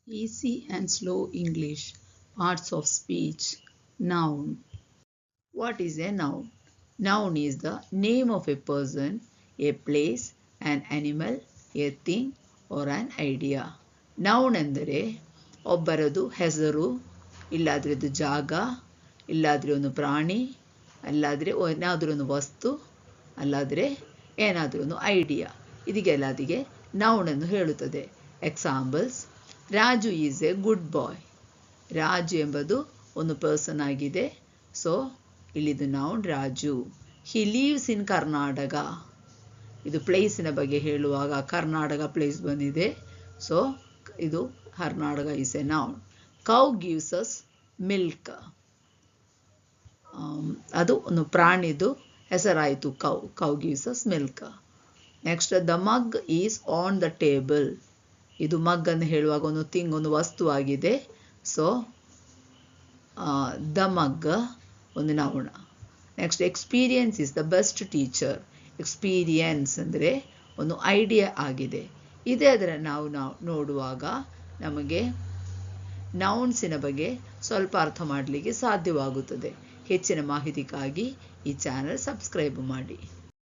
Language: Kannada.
Easy and slow English, parts of speech. Noun. What is a noun? Noun is the name of a person, a place, an animal, a thing or an idea. Noun ಎಂದರೆ ಒಬ್ಬರದು ಹೆಸರು, ಇಲ್ಲಾದ್ರೆ ಅದು ಜಾಗ, ಇಲ್ಲಾದ್ರೆ ಒಂದು ಪ್ರಾಣಿ, ಅಲ್ಲಾದ್ರೆ ಏನಾದ್ರೂ ಒಂದು ವಸ್ತು, ಅಲ್ಲಾದ್ರೆ ಏನಾದ್ರೂ ಒಂದು ಐಡಿಯಾ. ಇದಕ್ಕೆಲ್ಲದಿಗೆ ನೌನ್ ಎಂದು ಹೇಳುತ್ತದೆ. Examples: Raju is a good boy. Raju ಎಂಬುದು ಒಂದು ಪರ್ಸನ್ ಆಗಿದೆ. ಸೊ ಇಲ್ಲಿದು noun Raju. He lives in Karnataka. ಇದು ಪ್ಲೇಸಿನ ಬಗ್ಗೆ ಹೇಳುವಾಗ ಕರ್ನಾಟಕ ಪ್ಲೇಸ್ ಬಂದಿದೆ. ಸೊ ಇದು Karnataka is a noun. Cow gives us milk. ಅದು ಒಂದು ಪ್ರಾಣಿದು ಹೆಸರಾಯಿತು cow. Cow gives us milk. Next, the mug is on the table. ಇದು ಮಗ್ ಅನ್ನು ಹೇಳುವಾಗ ಒಂದು ಥಿಂಗ್, ಒಂದು ವಸ್ತು ಆಗಿದೆ. ಸೊ ದ ಮಗ್ ಒಂದು noun. Next, experience is the best teacher. Experience ಅಂದರೆ ಒಂದು ಐಡಿಯಾ ಆಗಿದೆ. ಇದೇ ಅದರ ನಾವು ನೋಡುವಾಗ ನಮಗೆ ನೌನ್ಸಿನ ಬಗ್ಗೆ ಸ್ವಲ್ಪ ಅರ್ಥ ಮಾಡಲಿಕ್ಕೆ ಸಾಧ್ಯವಾಗುತ್ತದೆ. ಹೆಚ್ಚಿನ ಮಾಹಿತಿಗಾಗಿ ಈ ಚಾನಲ್ ಸಬ್ಸ್ಕ್ರೈಬ್ ಮಾಡಿ.